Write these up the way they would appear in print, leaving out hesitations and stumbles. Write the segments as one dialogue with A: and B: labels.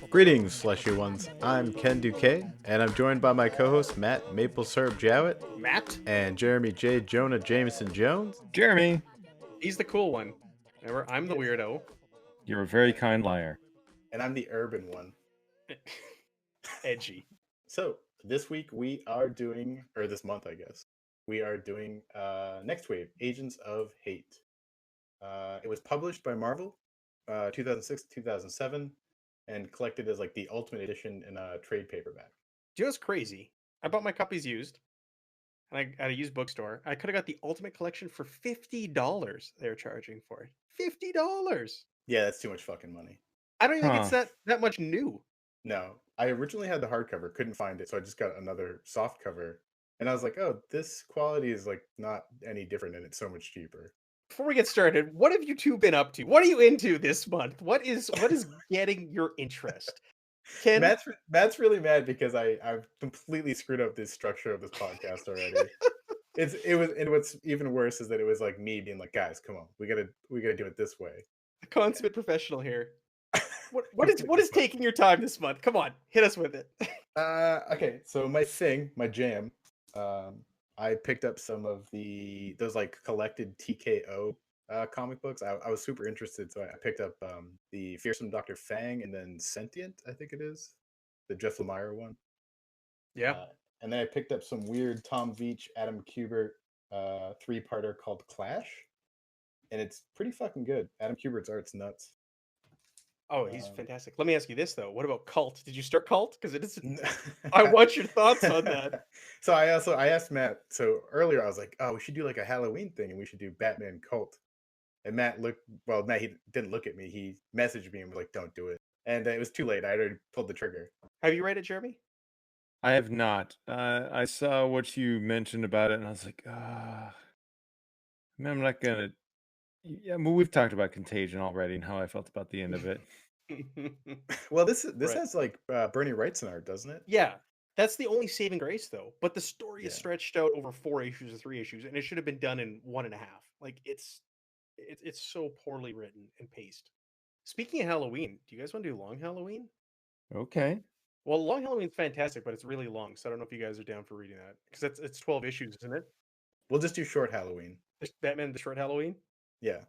A: Greetings, fleshy ones. I'm Ken Duque, and I'm joined by my co-host Matt Maple Syrup Jowett,
B: Matt?
A: and Jeremy J. Jonah Jameson Jones.
C: Jeremy,
B: He's the cool one. Remember, I'm the weirdo.
C: you're a very kind liar.
A: And I'm the urban one.
B: Edgy.
A: So, this week we are doing, or this month I guess, we are doing Nextwave, Agents of Hate. It was published by Marvel, 2006 2007, and collected as like the Ultimate Edition in a trade paperback.
B: Do you know what's crazy? I bought my copies used, and I at a used bookstore. I could have got the Ultimate Collection for $50. They're charging for it. $50.
A: Yeah, that's too much fucking money.
B: I don't even think it's
C: Huh.
B: that much new.
A: No, I originally had the hardcover, couldn't find it, so I just got another soft cover. And I was like, oh, this quality is like not any different and it's so much cheaper.
B: Before we get started, what have you two been up to? What are you into this month? What is getting your interest? Ken,
A: Matt's really mad because I've completely screwed up this structure of this podcast already. And what's even worse is that it was like me being like, guys, come on, we gotta do it this way.
B: the consummate professional here. What is taking your time this month? Come on, hit us with it.
A: Okay, so my jam, I picked up some of those like collected TKO comic books. I was super interested, so I picked up the Fearsome Dr. Fang and then Sentient, I think it is, the Jeff Lemire one.
B: Yeah.
A: And then I picked up some weird Tom Veitch, Adam Kubert three-parter called Clash, and it's pretty fucking good. Adam Kubert's art's nuts.
B: Oh, he's fantastic. Let me ask you this though. What about Cult? Did you start Cult? Because it is. I want your thoughts on that.
A: So I asked Matt. So earlier I was like, oh, we should do like a Halloween thing, and we should do Batman Cult. And Matt he didn't look at me. He messaged me and was like, don't do it. And it was too late. I already pulled the trigger.
B: Have you read it, Jeremy?
C: I have not. I saw what you mentioned about it, and I was like, I'm not gonna. Yeah, well, we've talked about Contagion already and how I felt about the end of it.
A: Well, this
B: Right.
A: has like Bernie Wrightson art, doesn't it?
B: Yeah, that's the only saving grace though. But the story is
A: Yeah.
B: stretched out over 4 issues or 3 issues, and it should have been done in 1.5. Like it's so poorly written and paced. Speaking of Halloween, do you guys want to do Long Halloween?
C: Okay.
B: Well, Long Halloween's fantastic, but it's really long, so I don't know if you guys are down for reading that because it's 12 issues, isn't it?
A: We'll just do short Halloween.
B: Batman: The Short Halloween.
A: Yeah.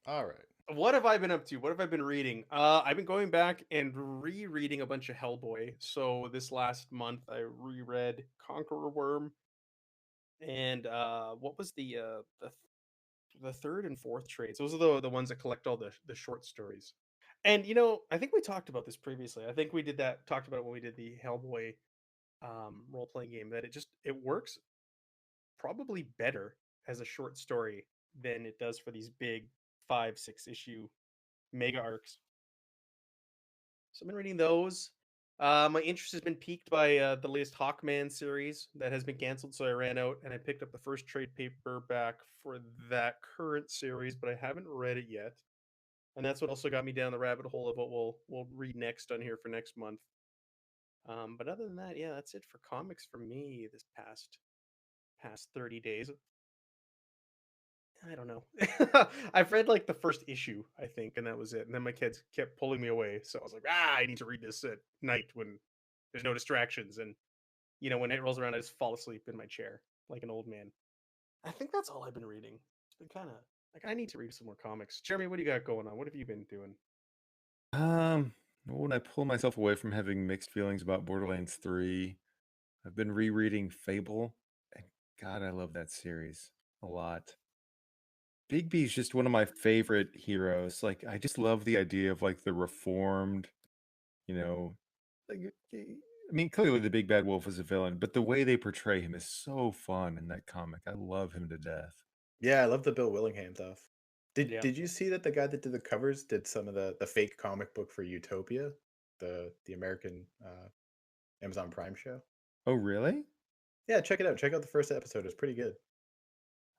A: All right.
B: What have I been up to? What have I been reading? I've been going back and rereading a bunch of Hellboy. So this last month I reread Conqueror Worm and what was the third and fourth trades? Those are the ones that collect all the short stories. And I think we talked about this previously. I think we talked about it when we did the Hellboy role playing game, that it works probably better as a short story than it does for these big 5-6 issue mega arcs. So I've been reading those. My interest has been piqued by the latest Hawkman series that has been canceled, so I ran out and I picked up the first trade paperback for that current series, but I haven't read it yet. And that's what also got me down the rabbit hole of what we'll read next on here for next month. But other than that, yeah, that's it for comics for me this past 30 days. I don't know. I've read like the first issue, I think, and that was it. And then my kids kept pulling me away, so I was like, I need to read this at night when there's no distractions. And when it rolls around, I just fall asleep in my chair like an old man. I think that's all I've been reading. It's been kind of like I need to read some more comics. Jeremy, what do you got going on? What have you been doing?
C: When I pull myself away from having mixed feelings about Borderlands 3, I've been rereading Fable, and God, I love that series a lot. Bigby is just one of my favorite heroes. Like, I just love the idea of like the reformed, like, I mean, clearly the big bad wolf is a villain, but the way they portray him is so fun in that comic. I love him to death.
A: Yeah, I love the Bill Willingham stuff.
B: Yeah.
A: Did you see that the guy that did the covers did some of the fake comic book for Utopia, the American Amazon Prime show?
C: Oh, really?
A: Yeah, check it out. Check out the first episode. It's pretty good.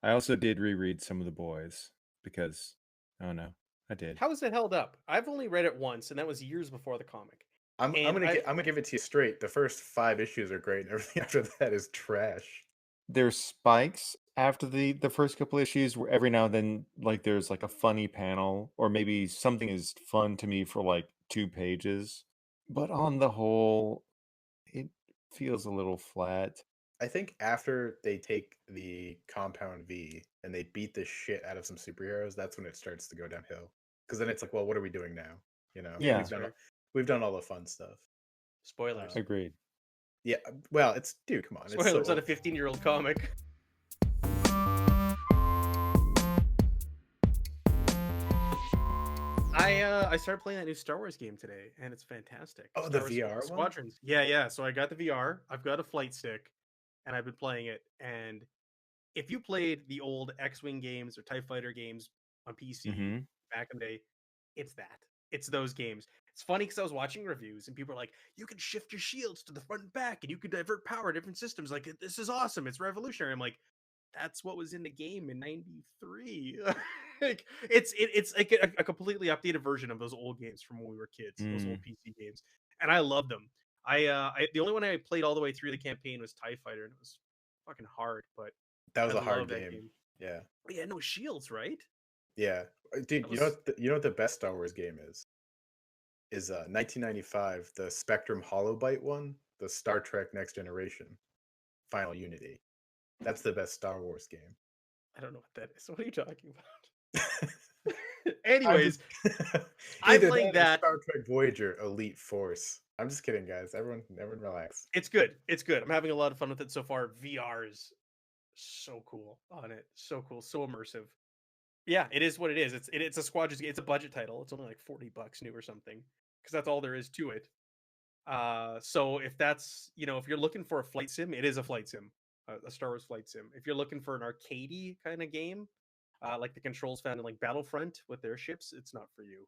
C: I also did reread some of the boys because, oh no, I did.
B: How has it held up? I've only read it once, and that was years before the comic.
A: I'm
B: And
A: gonna give it to you straight. The first 5 issues are great, and everything after that is trash.
C: There's spikes after the first couple issues where every now and then like there's like a funny panel or maybe something is fun to me for like 2 pages. But on the whole, it feels a little flat.
A: I think after they take the Compound V and they beat the shit out of some superheroes, that's when it starts to go downhill. Because then it's like, well, what are we doing now? You know,
C: Yeah.
A: we've done all the fun stuff.
B: Spoilers.
C: Agreed.
A: Yeah, well, it's dude, come on, it's so
B: Spoilers on a
A: old.
B: 15-year-old comic. I started playing that new Star Wars game today, and it's fantastic.
A: Oh,
B: Star
A: the
B: Wars
A: VR one?
B: Squadrons. Yeah. So I got the VR. I've got a flight stick, and I've been playing it. And if you played the old X-Wing games or TIE Fighter games on PC
C: Mhm.
B: back in the day, it's that. It's those games. It's funny because I was watching reviews and people are like, you can shift your shields to the front and back and you can divert power to different systems. Like, this is awesome. It's revolutionary. I'm like, that's what was in the game in 93. Like, it's like a completely updated version of those old games from when we were kids, those old PC games. And I love them. The only one I played all the way through the campaign was TIE Fighter, and it was fucking hard, but
A: That was
B: I
A: a hard
B: love that
A: game. Yeah.
B: But yeah, no shields, right?
A: Yeah. Dude,
B: That
A: you know
B: was
A: what you know what the best Star Wars game is? Is 1995, the Spectrum Holobyte one, the Star Trek Next Generation, Final Unity. That's the best Star Wars game.
B: I don't know what that is. What are you talking about?
A: I'm
B: Anyways,
A: just
B: I'm
A: either
B: playing
A: that or
B: that.
A: Star Trek Voyager Elite Force. I'm just kidding, guys. Everyone relax.
B: It's good. It's good. I'm having a lot of fun with it so far. VR is so cool on it. So cool. So immersive. Yeah, it is what it is. It's a squadron. It's a budget title. It's only like $40 new or something because that's all there is to it. So if that's if you're looking for a flight sim, it is a flight sim, a Star Wars flight sim. If you're looking for an arcadey kind of game, like the controls found in like Battlefront with their ships, it's not for you.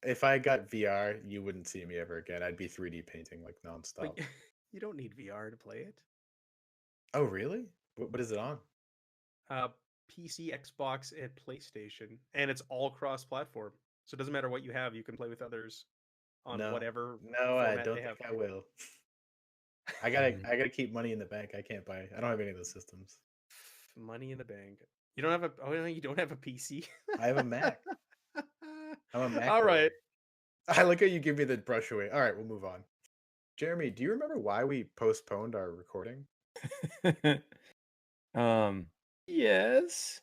A: If I got VR, you wouldn't see me ever again. I'd be 3D painting like nonstop.
B: Like, you don't need VR to play it.
A: Oh, really? What is it on?
B: PC, Xbox, and PlayStation, and it's all cross-platform. So it doesn't matter what you have; you can play with others on whatever
A: No, I
B: format
A: don't
B: they have.
A: think I will. I gotta keep money in the bank. I can't buy. I don't have any of those systems.
B: Money in the bank. You don't have a. Oh, no, you don't have a PC.
A: I have a Mac. I'm a Mac.
B: All right.
A: I like how you give me the brush away. All right, we'll move on. Jeremy, do you remember why we postponed our recording?
C: Yes,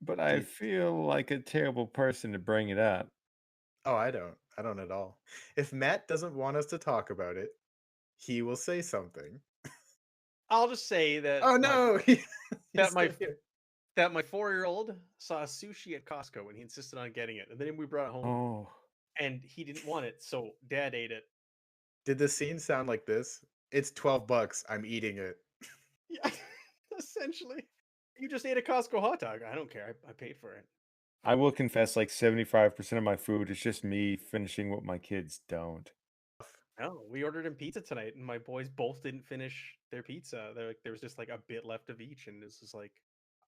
C: but I feel like a terrible person to bring it up.
A: Oh, I don't at all. If Matt doesn't want us to talk about it, he will say something.
B: I'll just say that.
A: Oh no!
B: that my 4-year-old saw sushi at Costco and he insisted on getting it, and then we brought it home.
C: Oh.
B: And he didn't want it, so Dad ate it.
A: Did the scene sound like this? It's $12. I'm eating it.
B: Yeah, essentially. You just ate a Costco hot dog. I don't care. I paid for it.
C: I will confess, like 75% of my food is just me finishing what my kids don't.
B: No, we ordered in pizza tonight, and my boys both didn't finish their pizza. There was just like a bit left of each, and this is like,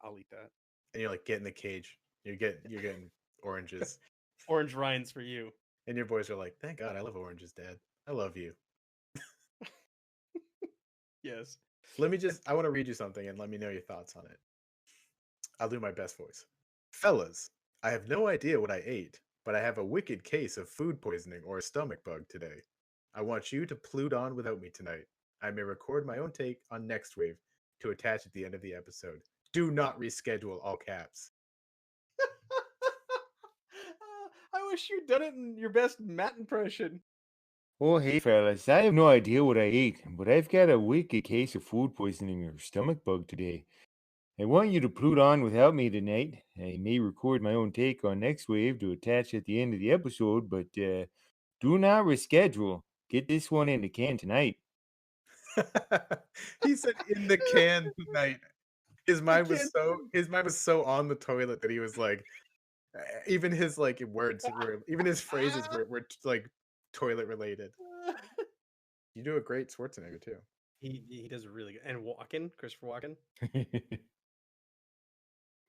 B: I'll eat that.
A: And you're like, get in the cage. You're getting oranges.
B: Orange rinds for you.
A: And your boys are like, thank God, I love oranges, Dad. I love you.
B: Yes.
A: I want to read you something and let me know your thoughts on it. I'll do my best voice. Fellas, I have no idea what I ate, but I have a wicked case of food poisoning or a stomach bug today. I want you to plude on without me tonight. I may record my own take on Nextwave to attach at the end of the episode. Do not reschedule, all caps.
B: I wish you'd done it in your best Matt impression.
C: Oh, hey, fellas, I have no idea what I ate, but I've got a wicked case of food poisoning or stomach bug today. I want you to plude on without me tonight. I may record my own take on Nextwave to attach at the end of the episode, but do not reschedule. Get this one in the can tonight.
A: He said in the can tonight. His mind was so on the toilet that he was like, even his like words were, even his phrases were like toilet related. You do a great Schwarzenegger too.
B: He does really good. And Christopher Walken.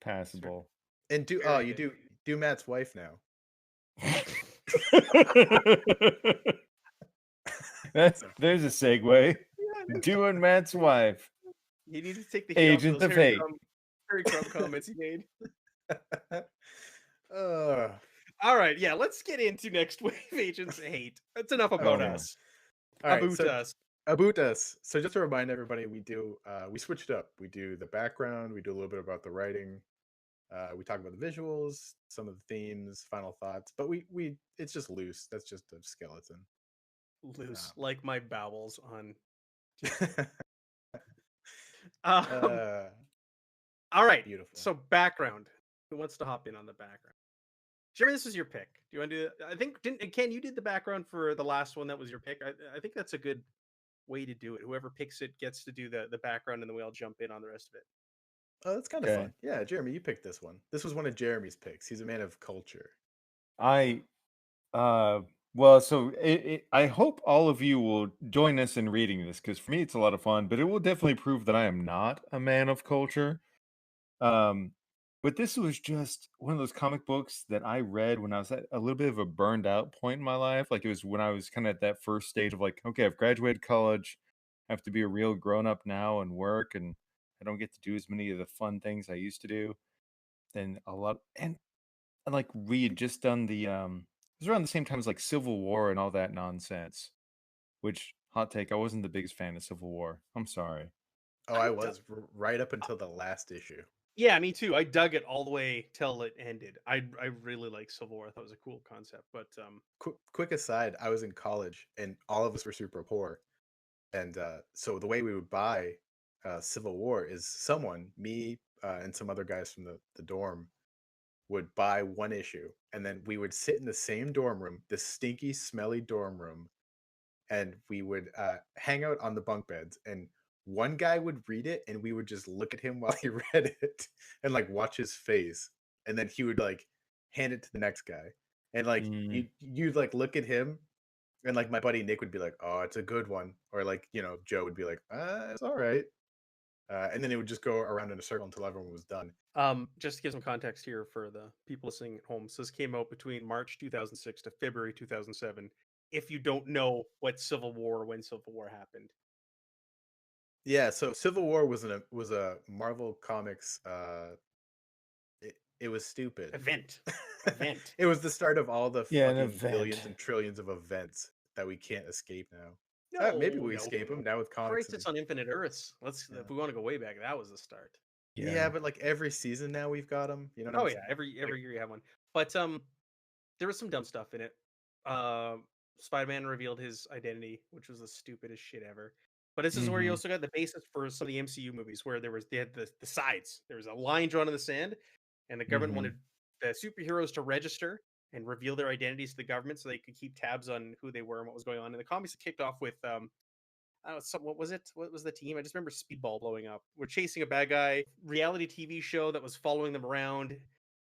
C: Passable.
A: And you do Matt's wife now.
C: There's a segue.
B: Yeah,
C: Doing Matt's wife.
B: you need to take the heat
C: Agent
B: off those
C: of Hate.
B: Harry Crumb comments he made.
A: Uh,
B: All right, yeah, let's get into Nextwave Agents of Hate. That's enough about
C: Oh,
B: us.
A: all right,
B: About
A: so
B: us.
A: about us. So just to remind everybody, we switched it up. We do the background, we do a little bit about the writing, we talk about the visuals, some of the themes, final thoughts, but we it's just loose. That's just a skeleton.
B: Loose, like my bowels on.
A: uh,
B: All right,
A: beautiful.
B: so background. Who wants to hop in on the background? Jeremy, this is your pick. Do you want to do it? I think Ken, you did the background for the last one. That was your pick. I think that's a good way to do it. Whoever picks it gets to do the background, and then we all jump in on the rest of it.
A: Oh, that's kind of
C: Okay.
A: fun. Yeah, Jeremy, you picked this one. This was one of Jeremy's picks. He's a man of culture.
C: Well, so I hope all of you will join us in reading this, because for me it's a lot of fun, but it will definitely prove that I am not a man of culture. But this was just one of those comic books that I read when I was at a little bit of a burned out point in my life. Like, it was when I was kind of at that first stage of like, okay, I've graduated college, I have to be a real grown up now and work, and I don't get to do as many of the fun things I used to do. And like we had just done the it was around the same time as like Civil War and all that nonsense. Which, hot take, I wasn't the biggest fan of Civil War. I'm sorry.
A: Oh, I was right up until the last issue.
B: Yeah, me too. I dug it all the way till it ended. I really like Civil War. I thought it was a cool concept. But
A: Quick aside, I was in college and all of us were super poor. And so the way we would buy Civil War is me, and some other guys from the dorm would buy one issue. And then we would sit in the same dorm room, this stinky, smelly dorm room, and we would hang out on the bunk beds. And one guy would read it and we would just look at him while he read it and like watch his face. And then he would like hand it to the next guy. And like you'd like look at him, and like my buddy Nick would be like, "Oh, it's a good one," or like Joe would be like, "It's all right," and then it would just go around in a circle until everyone was done.
B: just to give some context here for the people listening at home, so this came out between March 2006 to February 2007. If you don't know what Civil War or when Civil War happened,
A: Yeah, so Civil War was a Marvel Comics. It was stupid.
B: Event.
A: It was the start of all the
C: an
A: fucking
C: event.
A: billions and trillions of events that we can't escape now.
B: No,
A: Maybe we escape them now with comics.
B: Crisis on Infinite Earths. If we want to go way back, that was the start.
A: Yeah, but like every season now we've got them. You know what I'm saying?
B: Every year you have one. But there was some dumb stuff in it. Spider-Man revealed his identity, which was the stupidest shit ever. But this is where you also got the basis for some of the MCU movies, where they had the sides. There was a line drawn in the sand, and the government wanted the superheroes to register and reveal their identities to the government so they could keep tabs on who they were and what was going on. And the comics kicked off with I don't know, what was it? What was the team? I just remember Speedball blowing up. We're chasing a bad guy, reality TV show that was following them around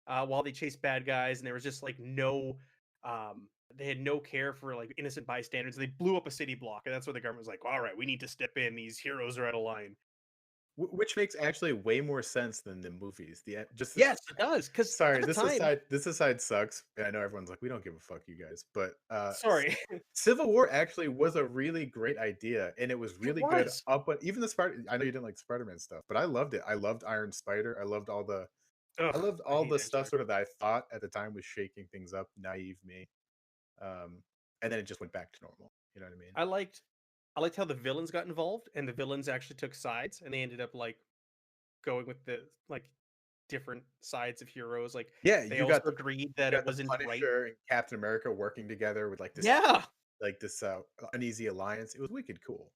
B: while they chased bad guys, and there was just like they had no care for like innocent bystanders. They blew up a city block, and that's where the government was like, "All right, we need to step in. These heroes are out of line."
A: Which makes actually way more sense than the movies.
B: Yes, it does. Because
A: sorry, this aside sucks. I know everyone's like, we don't give a fuck, you guys. But
B: sorry,
A: Civil War actually was a really great idea, and it was really good. Even the Spider. I know you didn't like Spider-Man stuff, but I loved it. I loved Iron Spider. I loved all the stuff sort of that I thought at the time was shaking things up. Naive me, and then it just went back to normal. You know what I mean?
B: I liked how the villains got involved, and the villains actually took sides, and they ended up like going with the like different sides of heroes. Like,
A: yeah,
B: they also agreed that it wasn't right.
A: Punisher and Captain America working together with like this, this uneasy alliance. It was wicked cool.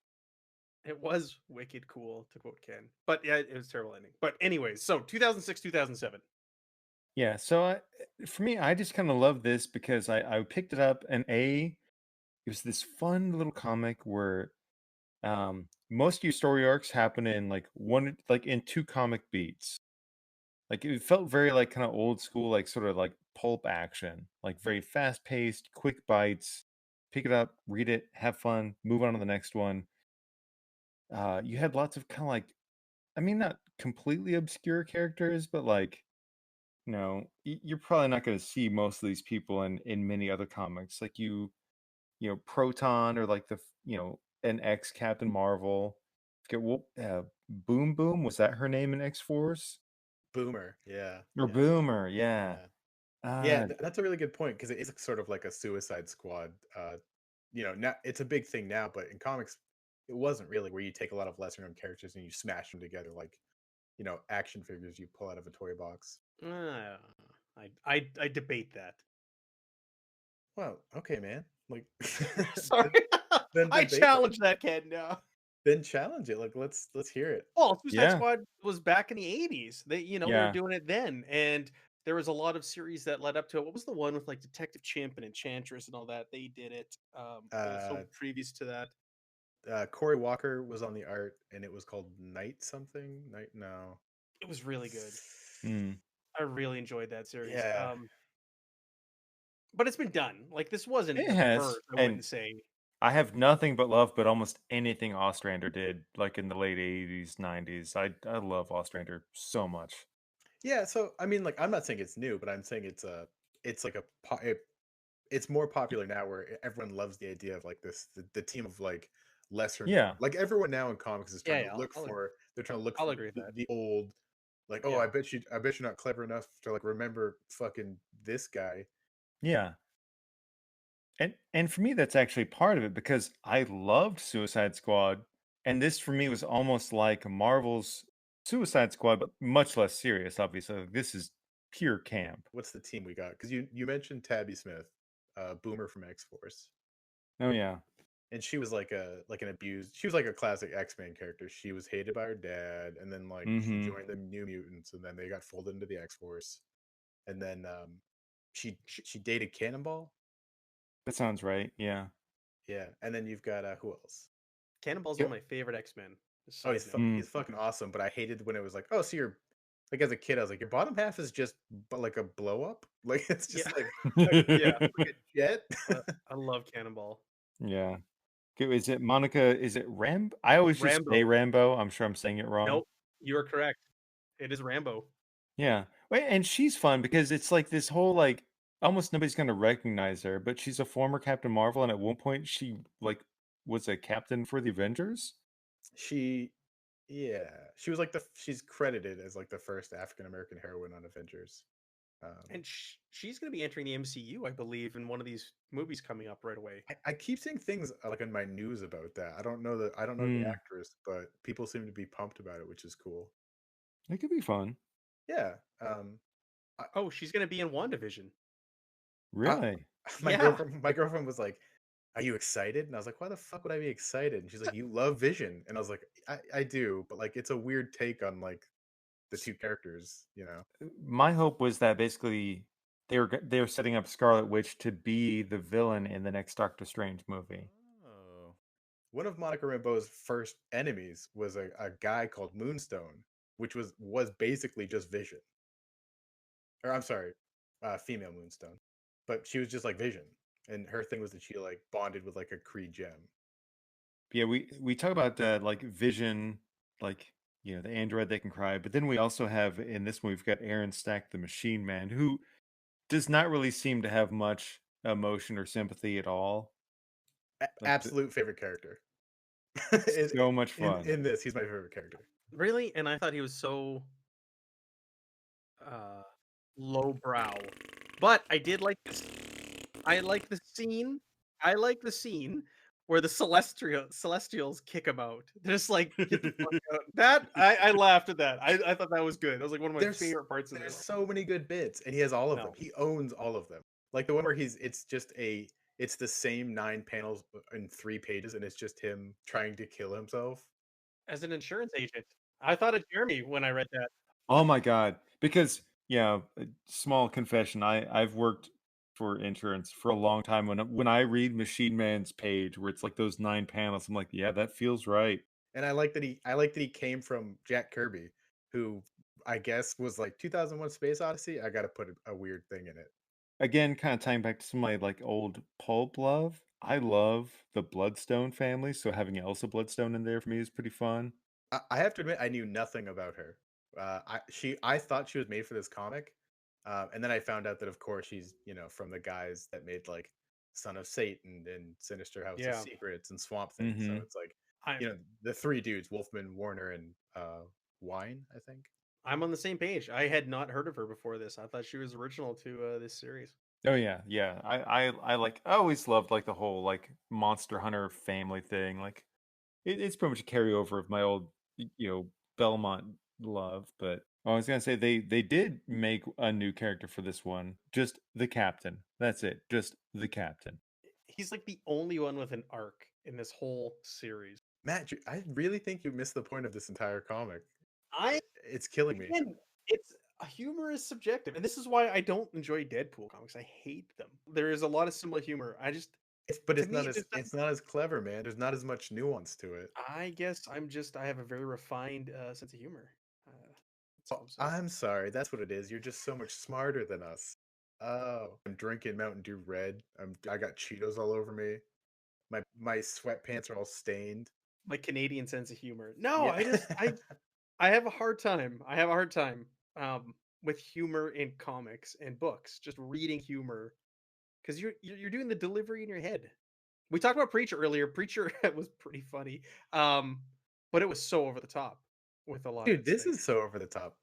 B: It was wicked cool, to quote Ken. But yeah, it was a terrible ending. But anyways, so 2006, 2007.
C: Yeah, so for me, I just kind of love this because I picked it up, and it was this fun little comic where most of your story arcs happen in in 2 comic beats. Like, it felt very like kind of old school, like sort of like pulp action, like very fast paced, quick bites. Pick it up, read it, have fun, move on to the next one. You had lots of kind of like, I mean, not completely obscure characters, but like you're probably not going to see most of these people in many other comics. Like Proton, or like an ex Captain Marvel. Get what? Boom Boom, was that her name in X Force?
A: Boomer, yeah,
C: Or
A: yeah,
C: Boomer? Yeah.
A: yeah, yeah.
C: Uh,
A: That's a really good point because it is sort of like a Suicide Squad. Now it's a big thing now, but in comics, it wasn't really, where you take a lot of lesser known characters and you smash them together like action figures you pull out of a toy box.
B: Uh, I debate that.
A: Well, okay, man. Like,
B: Sorry,
A: then
B: I
A: debate it.
B: challenge that, Ken. Now.
A: Then challenge it. Like, let's hear it.
B: Well, Suicide
C: yeah,
B: Squad was back in the 80s. They were
C: yeah.
B: doing it then, and there was a lot of series that led up to it. What was the one with like Detective Chimp and Enchantress and all that? They did it. Also
A: Uh,
B: previous to that,
A: Corey Walker was on the art, and it was called Night something. Night, no.
B: it was really good.
C: Mm.
B: I really enjoyed that series.
A: Yeah,
B: But it's been done. Like this wasn't
C: It
B: the
C: has,
B: first, I
C: and
B: wouldn't say.
C: I have nothing but love, but almost anything Ostrander did, like in the late '80s, '90s. I love Ostrander so much.
A: yeah. So I mean, like, I'm not saying it's new, but I'm saying it's like it's more popular now, where everyone loves the idea of like the team of like lesser known.
C: Yeah,
A: Like, everyone now in comics is trying
B: Yeah,
A: to
B: yeah,
A: look for they're trying to look
B: I'll
A: for
B: agree with that.
A: the old, like, oh,
B: Yeah.
A: I bet you're not clever enough to like remember fucking this guy.
C: yeah. And for me, that's actually part of it, because I loved Suicide Squad, and this for me was almost like Marvel's Suicide Squad, but much less serious. Obviously, like, this is pure camp.
A: What's the team we got? Because you mentioned Tabby Smith, Boomer from X Force,
C: Oh yeah.
A: and she was like an abused. She was like a classic X-Men character. She was hated by her dad, and then like she
C: Mm-hmm.
A: joined the New Mutants, and then they got folded into the X Force, and then she dated Cannonball.
C: That sounds right. Yeah.
A: Yeah, and then you've got who else?
B: Cannonball's one
C: Yep.
B: of my favorite X-Men.
A: Oh,
B: Side note.
C: Mm.
A: he's fucking awesome. But I hated when it was like, oh, so you're like, as a kid, I was like, your bottom half is just but like a blow up. Like, it's
B: Yeah.
A: just like
B: Yeah.
A: like a jet.
B: I love Cannonball.
C: Yeah. Is it Monica? Is it I always just say
B: Rambo.
C: Rambo. I'm sure I'm saying it wrong.
B: Nope. You are correct. It is Rambo.
C: Yeah. Wait, and she's fun because it's like this whole, like, almost nobody's gonna recognize her, but she's a former Captain Marvel, and at one point she like was a captain for the Avengers.
A: She Yeah, she was like she's credited as like the first African American heroine on Avengers.
B: And she's going to be entering the MCU, I believe, in one of these movies coming up right away.
A: I keep seeing things like in my news about that. I don't know the
C: Hmm.
A: actress, but people seem to be pumped about it, which is cool.
C: It could be fun.
A: Yeah. I,
B: Oh, she's going to be in WandaVision.
A: I,
C: Really?
B: Yeah.
A: my girlfriend was like, "Are you excited?" And I was like, "Why the fuck would I be excited?" And she's like, "You love Vision," and I was like, I do, but like it's a weird take on like the two characters, you know."
C: My hope was that basically they were setting up Scarlet Witch to be the villain in the next Doctor Strange movie.
A: Oh. One of Monica Rambeau's first enemies was a guy called Moonstone, which was basically just Vision. Or I'm sorry, female Moonstone. But she was just like Vision. And her thing was that she like bonded with like a Kree gem.
C: Yeah, we talk about like Vision, like the android that can cry, but then we also have in this one we've got Aaron Stack, the Machine Man, who does not really seem to have much emotion or sympathy at all. Like
A: Absolute favorite character. in,
C: so much fun.
A: in this, he's my favorite character.
B: Really? And I thought he was so uh lowbrow. But I did like this. I like the scene. I like the scene where the Celestials kick him out. They're just like, get the fuck out. That I laughed at that. I thought that was good. That was like one of my favorite parts of
A: There's
B: this.
A: so many good bits, and he has all of them.
B: No.
A: He owns all of them. Like the one where it's the same 9 panels in 3 pages, and it's just him trying to kill himself.
B: As an insurance agent, I thought of Jeremy when I read that.
C: Oh my god! Because small confession, I've worked for insurance for a long time. When I read Machine Man's page where it's like those 9 panels, I'm like, yeah, that feels right.
A: And I like that he came from Jack Kirby, who I guess was like 2001: Space Odyssey. I got to put a weird thing in it.
C: Again, kind of tying back to some of my like old pulp love. I love the Bloodstone family, so having Elsa Bloodstone in there for me is pretty fun.
A: I have to admit, I knew nothing about her. I thought she was made for this comic, And then I found out that, of course, she's from the guys that made like Son of Satan and Sinister House of
B: Yeah.
A: Secrets and Swamp Thing. So
C: Mhm.
A: it's like
B: I'm
A: the three dudes, Wolfman, Warner, and Wine, I think.
B: I'm on the same page. I had not heard of her before this. I thought she was original to this series.
C: Oh yeah, yeah. I always loved like the whole like Monster Hunter family thing. Like it's pretty much a carryover of my old Belmont love. But I was gonna say they did make a new character for this one. Just the captain. That's it. Just the captain.
B: He's like the only one with an arc in this whole series.
A: Matt, I really think you missed the point of this entire comic.
B: I
A: It's killing me.
B: Again, it's humor is subjective, and this is why I don't enjoy Deadpool comics. I hate them. There is a lot of similar humor.
A: But
B: To
A: it's
B: me,
A: not as clever, man. There's not as much nuance to it.
B: I guess I have a very refined sense of humor. That's all
A: Oh,
B: I'm saying.
A: I'm sorry. That's what it is. You're just so much smarter than us. Oh, I'm drinking Mountain Dew Red. I got Cheetos all over me. My sweatpants are all stained.
B: My Canadian sense of humor. No,
A: Yeah.
B: I have a hard time. I have a hard time with humor in comics and books. Just reading humor because you're doing the delivery in your head. We talked about Preacher earlier. Preacher was pretty funny, but it was so over the top with a lot of
A: Dude,
B: its
A: this
B: things.
A: is so over the top.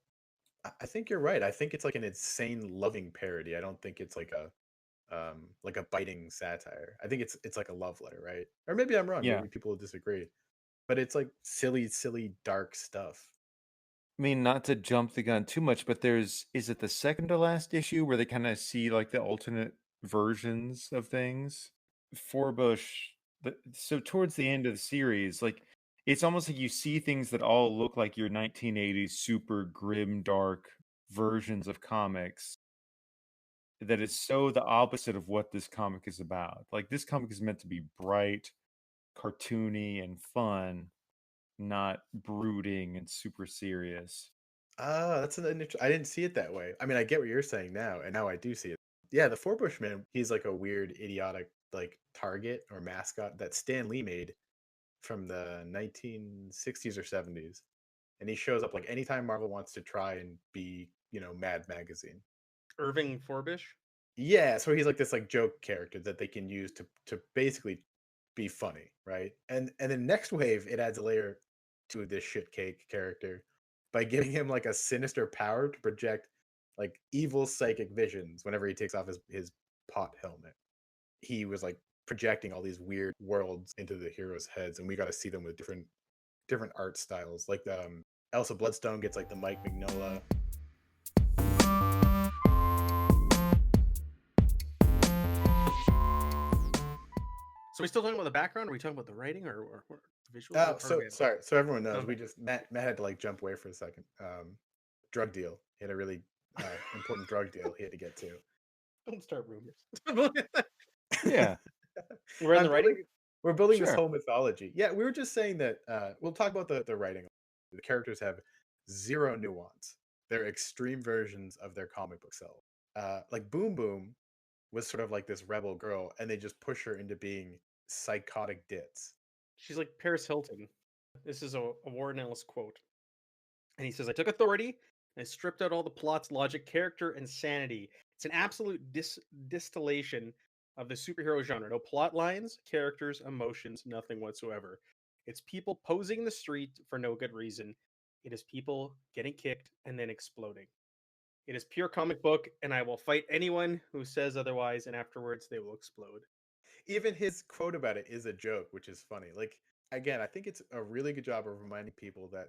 A: I think you're right. I think it's like an insane loving parody. I don't think it's like a biting satire. I think it's like a love letter, right? Or maybe I'm wrong.
C: Yeah.
A: Maybe people will disagree. But it's like silly, dark stuff.
C: I mean, not to jump the gun too much, but is it the second to last issue where they kind of see like the alternate versions of things? Forbush, so towards the end of the series, like it's almost like you see things that all look like your 1980s super grim, dark versions of comics. That is so the opposite of what this comic is about. Like this comic is meant to be bright, cartoony, and fun, not brooding and super serious.
A: Ah, that's I didn't see it that way. I mean, I get what you're saying now, and now I do see it. Yeah, the Four Bushman, he's like a weird, idiotic, like target or mascot that Stan Lee made from the 1960s or 70s, and he shows up like anytime Marvel wants to try and be, Mad Magazine.
B: Irving Forbish.
A: Yeah, so he's like this like joke character that they can use to basically be funny, right? And then Nextwave, it adds a layer to this shitcake character by giving him like a sinister power to project like evil psychic visions whenever he takes off his pot helmet. He was like projecting all these weird worlds into the heroes' heads, and we got to see them with different art styles. Like Elsa Bloodstone gets like the Mike Mignola.
B: So are we still talking about the background? Or are we talking about the writing or the visuals?
A: Oh,
B: What part are
A: so
B: we at?
A: sorry. So everyone knows
B: Okay.
A: Matt had to like jump away for a second. Drug deal. He had a really important drug deal he had to get to.
B: Don't start rumors.
C: Yeah,
B: We're in the writing.
A: We're building this
C: Sure.
A: whole mythology. Yeah, we were just saying that we'll talk about the writing. The characters have zero nuance. They're extreme versions of their comic book self. Like Boom Boom was sort of like this rebel girl, and they just push her into being psychotic ditz.
B: She's like Paris Hilton. This is a Warren Ellis quote. And he says, I took authority and I stripped out all the plot's logic, character, and sanity. It's an absolute distillation of the superhero genre. No plot lines, characters, emotions, nothing whatsoever. It's people posing in the street for no good reason. It is people getting kicked and then exploding. It is pure comic book, and I will fight anyone who says otherwise, and afterwards they will explode.
A: Even his quote about it is a joke, which is funny. Like again, I think it's a really good job of reminding people that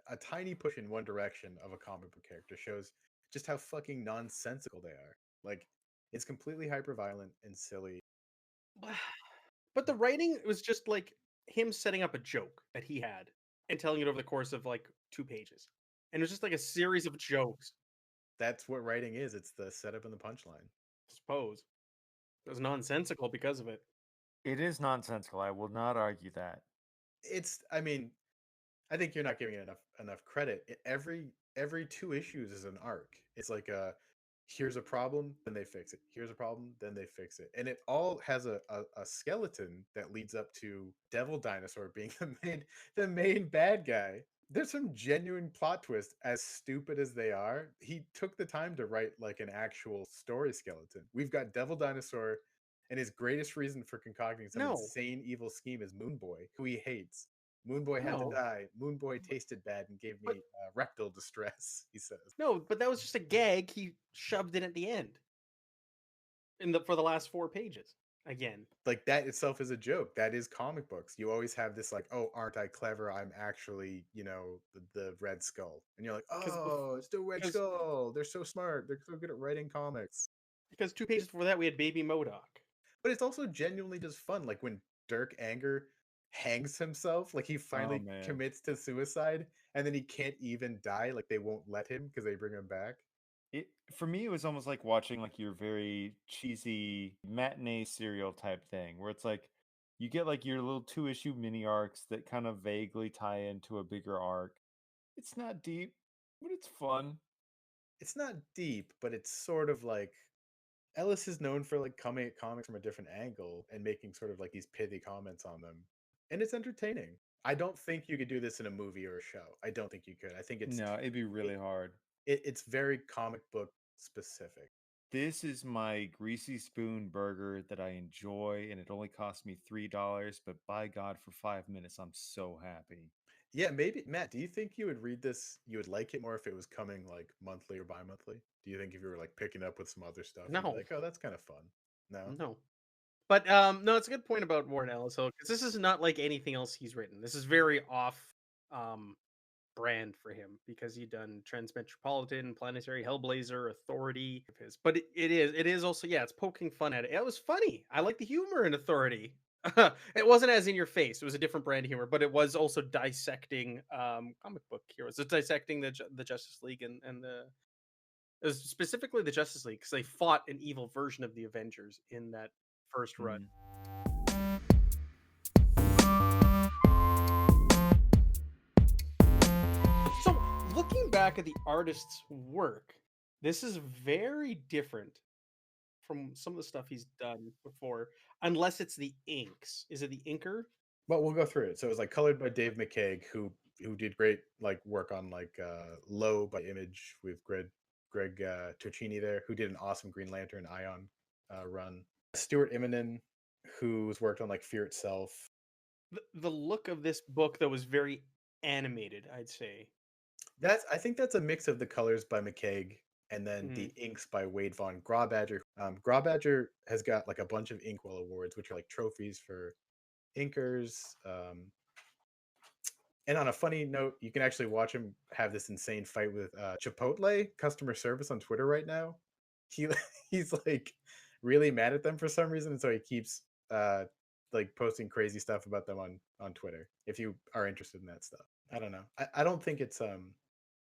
A: a tiny push in one direction of a comic book character shows just how fucking nonsensical they are. Like it's completely hyper violent and silly.
B: But the writing was just like him setting up a joke that he had and telling it over the course of like 2 pages. And it was just like a series of jokes,
A: That's what writing is. It's the setup and the punchline.
B: I suppose. It was nonsensical because of it.
C: It is nonsensical. I will not argue that.
A: I mean, I think you're not giving it enough credit. Every 2 issues is an arc. It's like here's a problem, then they fix it. Here's a problem, then they fix it. And it all has a skeleton that leads up to Devil Dinosaur being the main bad guy. there's some genuine plot twists, as stupid as they are. He took the time to write like an actual story skeleton. We've got Devil Dinosaur, and his greatest reason for concocting some
B: No,
A: insane evil scheme is Moon Boy, who he hates. Moon Boy had to
B: no,
A: die. Moon Boy tasted bad and gave
B: but
A: me rectal distress, he says.
B: no, but that was just a gag he shoved in at the end for the last 4 pages. Again,
A: Like that itself is a joke. That is comic books. You always have this like, oh, aren't I clever? I'm actually, the Red Skull. And you're like,
B: because
A: oh, it's the Red
B: because
A: Skull. They're so smart. They're so good at writing comics.
B: because 2 pages before that we had Baby Modoc.
A: But it's also genuinely just fun. Like when Dirk Anger hangs himself, like he
C: Oh
A: finally
C: man.
A: commits to suicide, and then he can't even die. Like they won't let him because they bring him back.
C: For me, it was almost like watching like your very cheesy matinee serial type thing, where it's like you get like your little 2-issue mini arcs that kind of vaguely tie into a bigger arc. It's not deep, but it's fun.
A: It's not deep, but it's sort of like Ellis is known for like coming at comics from a different angle and making sort of like these pithy comments on them. And it's entertaining. I don't think you could do this in a movie or a show. I don't think you could. I think
C: No, it'd be really
A: it,
C: hard.
A: it's very comic book specific.
C: This is my greasy spoon burger that I enjoy, and it only cost me $3, but by God, for 5 minutes, I'm so happy.
A: Yeah, maybe Matt, do you think you would read this, you would like it more if it was coming like monthly or bi-monthly? Do you think if you were like picking up with some other stuff, you'd be
B: No,
A: like, oh, that's kind of fun? No?
B: no. But no, it's a good point about Warren Ellis because this is not like anything else he's written. This is very off um brand for him because he done Transmetropolitan, Planetary, Hellblazer, Authority of his. But it is also, yeah, it's poking fun at it. It was funny. I like the humor in Authority. It wasn't as in your face. It was a different brand of humor, but it was also dissecting comic book heroes. It's dissecting the Justice League and it was specifically the Justice League because they fought an evil version of the Avengers in that first run. So, looking back at the artist's work, this is very different from some of the stuff he's done before, unless it's the inks. Is it the inker?
A: But we'll go through it. So it was like colored by Dave McCaig, who did great like work on like Low by Image with Greg Turcini there, who did an awesome Green Lantern Ion run. Stuart Immonen, who's worked on like Fear Itself.
B: The look of this book, though, was very animated, I'd say.
A: I think that's a mix of the colors by McCaig and then the inks by Wade Vaughn. Grawbadger. Grawbadger has got like a bunch of Inkwell awards, which are like trophies for inkers. And on a funny note, you can actually watch him have this insane fight with Chipotle customer service on Twitter right now. He he's like really mad at them for some reason, and so he keeps like posting crazy stuff about them on Twitter. If you are interested in that stuff, I don't know. I don't think it's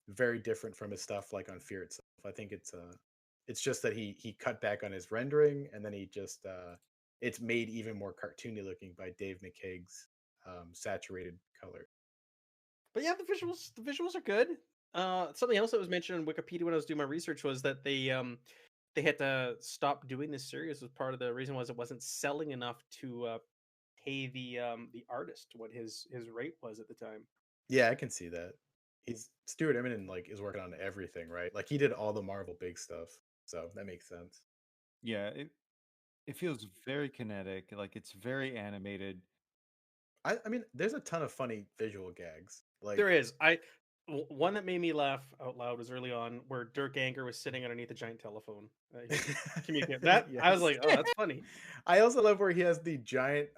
A: very different from his stuff like on Fear Itself. I think it's just that he cut back on his rendering, and then he just it's made even more cartoony looking by Dave McCaig's saturated color.
B: But yeah, the visuals are good. Something else that was mentioned on Wikipedia when I was doing my research was that they had to stop doing this series as part of the reason was it wasn't selling enough to pay the artist what his rate was at the time.
A: Yeah, I can see that. He's Stuart Eminem like is working on everything, right? Like he did all the Marvel big stuff, so that makes sense.
C: Yeah, it feels very kinetic, like it's very animated.
A: I mean, there's a ton of funny visual gags. Like
B: There is. One that made me laugh out loud was early on where Dirk Anger was sitting underneath a giant telephone. Communicate that. I was
A: yes.
B: like, oh, that's funny.
A: I also love where he has the giant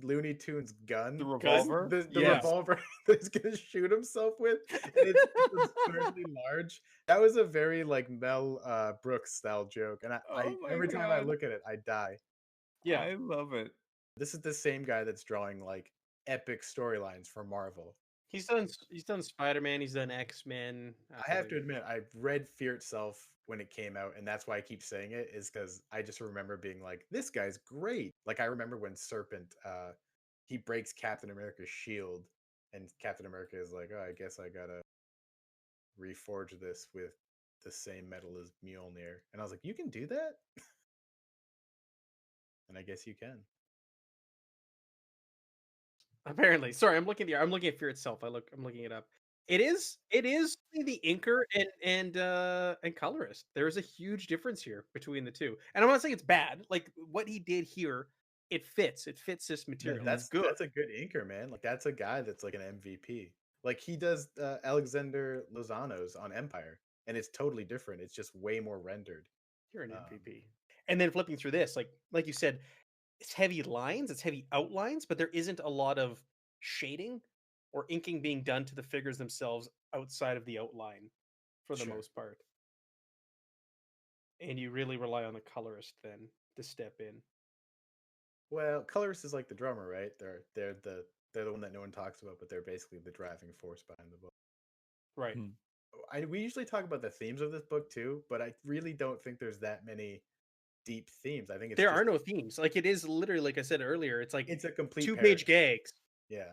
A: Looney Tunes gun,
C: The revolver?
A: the
B: Yeah.
A: revolver that he's gonna shoot himself with, and it's absurdly large. That was a very like Mel Brooks style joke, and I
C: Oh my
A: every time I
C: God.
A: look at it, I die.
B: Yeah.
C: I love it.
A: This is the same guy that's drawing like epic storylines for Marvel.
B: He's done Spider-Man, he's done X-Men.
A: I have to admit, I read Fear Itself when it came out, and that's why I keep saying it, is because I just remember being like, this guy's great. Like, I remember when Serpent, he breaks Captain America's shield, and Captain America is like, oh, I guess I gotta reforge this with the same metal as Mjolnir. And I was like, you can do that? And I guess you can.
B: Apparently. Sorry, I'm looking at Fear Itself. I'm looking it up. It is the inker and colorist. There is a huge difference here between the two. And I'm not saying it's bad. Like what he did here, it fits. It fits this material. It's good.
A: That's a good inker, man. Like that's a guy that's like an MVP. Like he does Alexander Lozano's on Empire, and it's totally different. It's just way more rendered.
B: You're an MVP. And then flipping through this, like you said, it's heavy lines, it's heavy outlines, but there isn't a lot of shading or inking being done to the figures themselves outside of the outline for the
A: Sure.
B: most part. And you really rely on the colorist then to step in.
A: Well, colorist is like the drummer, right? They're the one that no one talks about, but they're basically the driving force behind the book.
B: Right.
A: We usually talk about the themes of this book too, but I really don't think there's that many deep themes. I think it's
B: There
A: just,
B: are no themes. Like it is literally, like I said earlier, it's like
A: it's a complete
B: 2-page gags,
A: Yeah,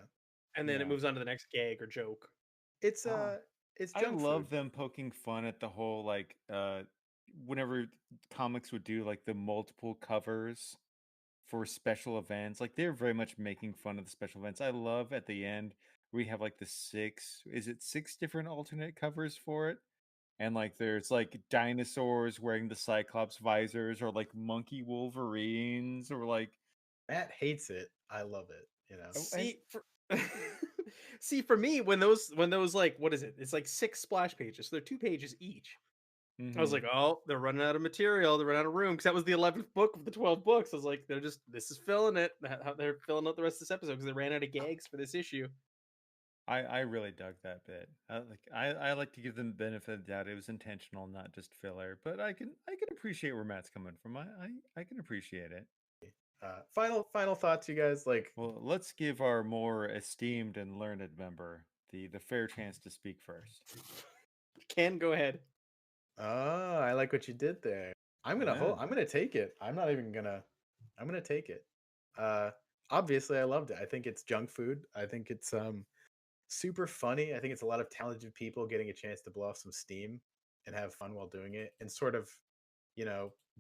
B: and then
C: Yeah.
B: it moves on to the next gag or joke.
A: it's
C: Oh,
A: it's
C: I
A: junk
C: love
A: food.
C: them poking fun at the whole like whenever comics would do like the multiple covers for special events. Like they're very much making fun of the special events. I love at the end we have like the six different alternate covers for it. And like there's like dinosaurs wearing the Cyclops visors or like monkey Wolverines or like
A: Matt hates it. I love it. You know,
C: oh, and
B: See, for me, when those like, what is it? It's like 6 splash pages. So they're 2 pages each. I was like, oh, they're running out of material. They're running out of room because that was the 11th book of the 12 books. I was like, this is filling it. They're filling out the rest of this episode because they ran out of gags for this issue.
C: I really dug that bit. I like to give them the benefit of the doubt. It was intentional, not just filler. But I can appreciate where Matt's coming from. I can appreciate it.
A: final thoughts, you guys. Like,
C: Well, let's give our more esteemed and learned member the fair chance to speak first.
B: Ken, go ahead.
A: oh, I like what you did there. I'm gonna take it. I'm gonna take it. Obviously, I loved it. I think it's junk food. I think it's super funny. I think it's a lot of talented people getting a chance to blow off some steam and have fun while doing it, and sort of,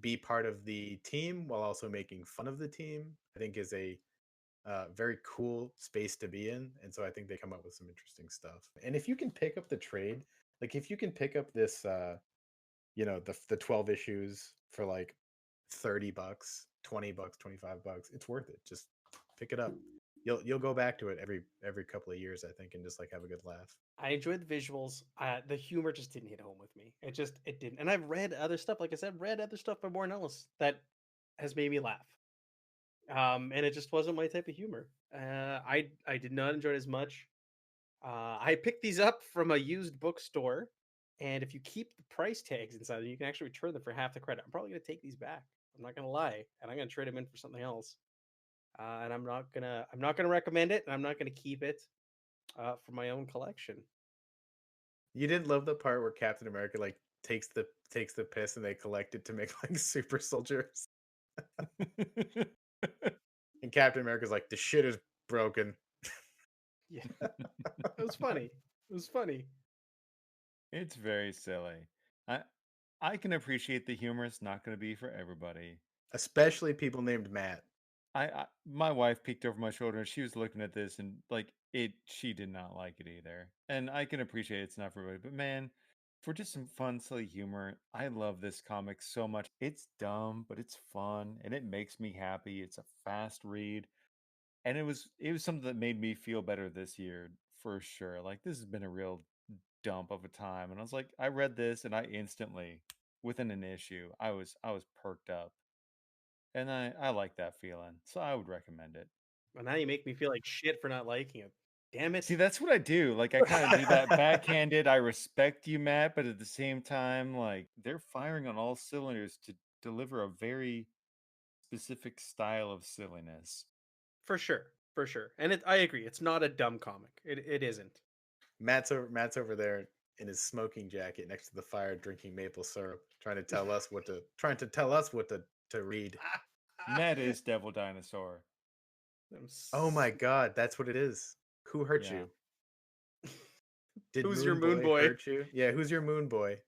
A: be part of the team while also making fun of the team. I think is a very cool space to be in, and so I think they come up with some interesting stuff. And if you can pick up the trade, like if you can pick up this, the 12 issues for like $30, $20, $25, it's worth it. Just pick it up. You'll go back to it every couple of years, I think, and just like have a good laugh.
B: I enjoyed the visuals. The humor just didn't hit home with me. It didn't. And I've read other stuff, like I said, read other stuff by Warren Ellis that has made me laugh. And it just wasn't my type of humor. I did not enjoy it as much. I picked these up from a used bookstore, and if you keep the price tags inside them, you can actually return them for half the credit. I'm probably gonna take these back. I'm not gonna lie, and I'm gonna trade them in for something else. And I'm not gonna recommend it, and I'm not gonna keep it for my own collection.
A: You didn't love the part where Captain America like takes the piss and they collect it to make like super soldiers. And Captain America's like, the shit is broken.
B: Yeah, it was funny. It was funny.
C: It's very silly. I can appreciate the humor. It's not going to be for everybody.
A: Especially people named Matt.
C: My wife peeked over my shoulder and she was looking at this and like she did not like it either. And I can appreciate it's not for everybody, but man, for just some fun, silly humor, I love this comic so much. It's dumb, but it's fun and it makes me happy. It's a fast read. And it was something that made me feel better this year for sure. Like this has been a real dump of a time. And I was like, I read this and I instantly, within an issue, I was perked up. And I like that feeling. So I would recommend it.
B: Well, now you make me feel like shit for not liking it. Damn it.
C: See, that's what I do. Like I kind of do that backhanded. I respect you, Matt, but at the same time, like they're firing on all cylinders to deliver a very specific style of silliness.
B: For sure. For sure. And I agree. It's not a dumb comic. It isn't.
A: Matt's over there in his smoking jacket next to the fire drinking maple syrup, trying to tell us what to read.
C: Matt is Devil Dinosaur.
A: Oh my god, that's what it is. Who hurt
C: Yeah.
A: you? Did
B: Who's your
A: Moon
B: Moon Boy?
A: hurt you? Yeah, who's your Moon Boy?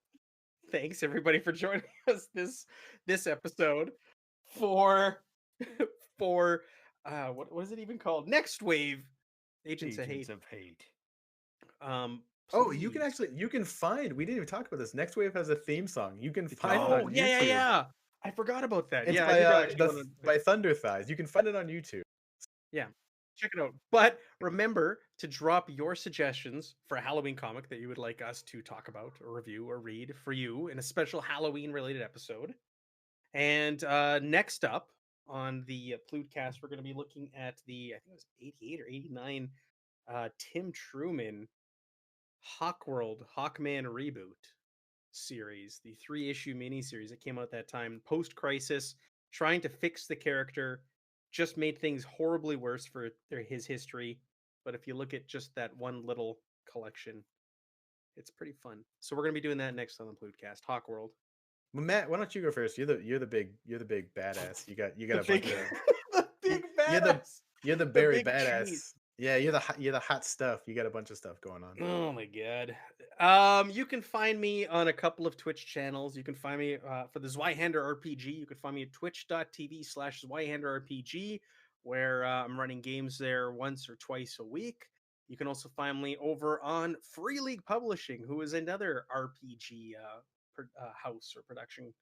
B: Thanks everybody for joining us this episode for what was it even called? Nextwave, Agents of Hate.
C: Hate.
A: Oh, you can
B: Please.
A: find. We didn't even talk about this. Nextwave has a theme song. You can
C: It
A: find it on
B: Oh,
C: does.
B: yeah, yeah,
A: YouTube.
B: yeah. I forgot about that.
A: It's
B: Yeah, I
A: by
B: did actually want to.
A: by Thunder Thighs. You can find it on YouTube.
B: Yeah, check it out. But remember to drop your suggestions for a Halloween comic that you would like us to talk about or review or read for you in a special Halloween related episode. And next up on the Plewdcast, we're going to be looking at the, I think it was 88 or 89, Tim Truman Hawkworld Hawkman reboot series, the 3-issue miniseries that came out that time, post crisis, trying to fix the character, just made things horribly worse for his history. But if you look at just that one little collection, it's pretty fun. So we're gonna be doing that next on the Plewdcast, Hawkworld.
A: Well, Matt, why don't you go first? You're the big badass. You got
B: The
A: a
B: big,
A: bunch of
B: the big
A: you're
B: badass,
A: the
B: the
A: very
B: big treat.
A: badass. Yeah, you're the hot stuff. You got a bunch of stuff going on.
B: Oh my god. You can find me on a couple of Twitch channels. You can find me for the Zweihander RPG. You can find me at twitch.tv/ZweihanderRPG, where I'm running games there once or twice a week. You can also find me over on Free League Publishing, who is another RPG house or production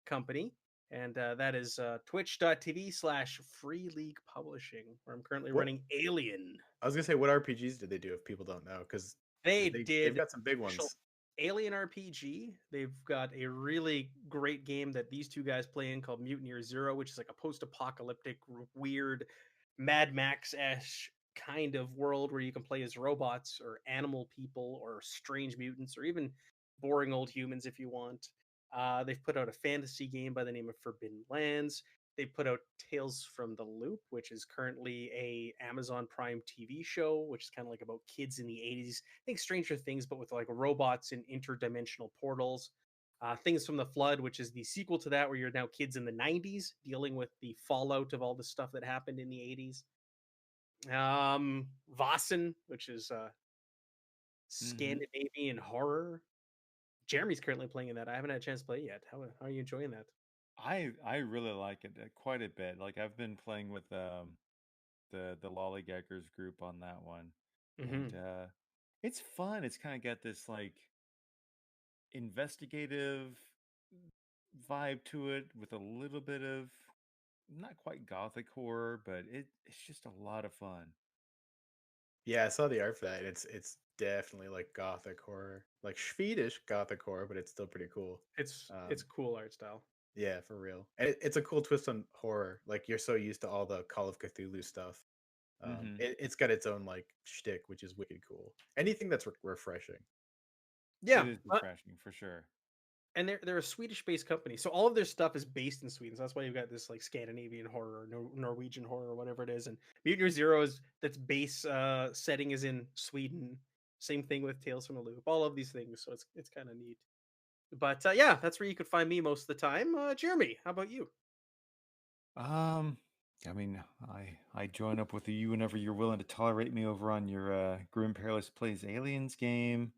B: company. And that is twitch.tv/Free League Publishing, where I'm currently
A: What
B: running Alien.
A: I was gonna say, what RPGs did they do if people don't know? Because
B: They
A: they've
B: did
A: got some big
B: actual
A: ones.
B: Alien RPG. They've got a really great game that these two guys play in called Mutineer Zero, which is like a post-apocalyptic, weird Mad Max-esque kind of world where you can play as robots or animal people or strange mutants or even boring old humans if you want. They've put out a fantasy game by the name of Forbidden Lands. They put out Tales from the Loop, which is currently a Amazon Prime TV show, which is kind of like about kids in the 80s. I think Stranger Things, but with like robots and interdimensional portals. Things from the Flood, which is the sequel to that, where you're now kids in the 90s dealing with the fallout of all the stuff that happened in the 80s. Vossen, which is
C: Hmm.
B: Scandinavian horror. Jeremy's currently playing in that. I haven't had a chance to play it yet. How are you enjoying that?
C: I really like it quite a bit. Like I've been playing with the Lollygaggers group on that one, and
B: Hmm.
C: it's fun. It's kind of got this like investigative vibe to it with a little bit of not quite gothic horror, but it's just a lot of fun.
A: Yeah, I saw the art for that. It's definitely like gothic horror, like Swedish gothic horror, but it's still pretty cool.
B: It's a cool art style.
A: Yeah, for real. And it's a cool twist on horror. Like you're so used to all the Call of Cthulhu stuff.
C: Hmm.
A: It's got its own like shtick, which is wicked cool. Anything that's refreshing.
B: Yeah,
C: It is refreshing for sure.
B: and they're a Swedish-based company, so all of their stuff is based in Sweden. So that's why you've got this like Scandinavian horror, or Norwegian horror, or whatever it is. And Mutineer Zero is that's base setting is in Sweden. Same thing with Tales from the Loop. All of these things, so it's kind of neat. But yeah, that's where you could find me most of the time. Jeremy, how about you?
C: Um, I mean, I join up with you whenever you're willing to tolerate me over on your Grim Perilous Plays Aliens game.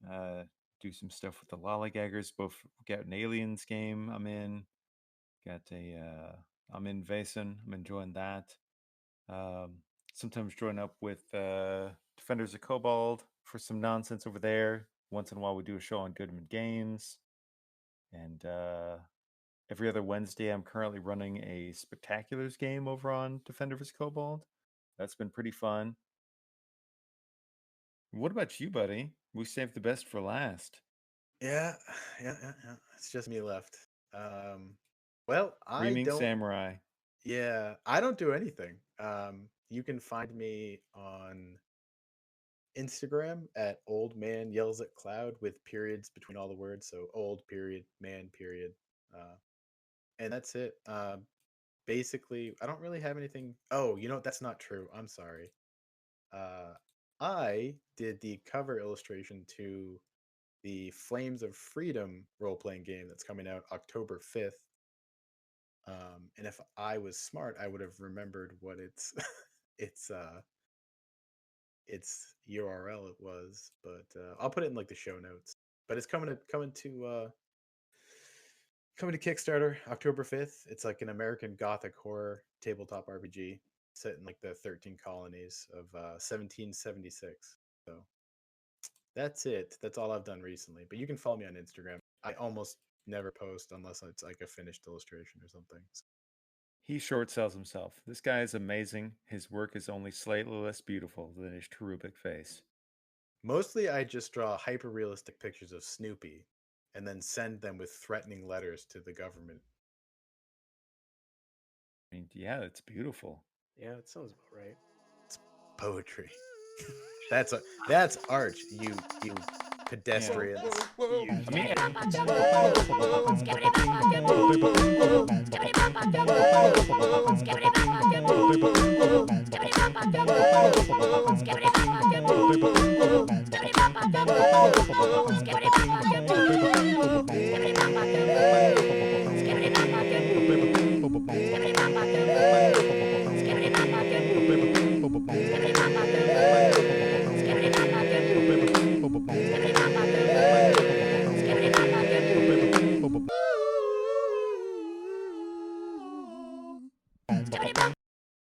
C: Uh, do some stuff with the Lollygaggers. Both got an Aliens game. Got a I'm in Vason. I'm enjoying that. Um, sometimes join up with Defenders of Cobalt for some nonsense over there. Once in a while, we do a show on Goodman Games, and every other Wednesday, I'm currently running a Spectaculars game over on Defender vs. Cobalt. That's been pretty fun. What about you, buddy? We saved the best for last.
A: Yeah, yeah. It's just me left. Well, I
C: Screaming
A: don't.
C: Samurai.
A: Yeah, I don't do anything. You can find me on Instagram at old man yells at cloud with periods between all the words. So old period, man period. Uh, and that's it. Basically, I don't really have anything. Oh, you know, that's not true. I'm sorry. Uh, I did the cover illustration to the Flames of Freedom role playing game that's coming out October 5th. And if I was smart, I would have remembered what its its URL it was, but I'll put it in like the show notes. But it's coming to Kickstarter October 5th. It's like an American Gothic horror tabletop RPG set in like the 13 colonies of 1776. So That's it. That's all I've done recently. But you can follow me on Instagram. I almost never post unless it's like a finished illustration or something.
C: He short sells himself. This guy is amazing. His work is only slightly less beautiful than his cherubic face.
A: Mostly I just draw hyper realistic pictures of Snoopy and then send them with threatening letters to the government.
C: I mean, yeah, it's beautiful.
B: Yeah, it sounds about right.
A: It's poetry. That's art, you pedestrians.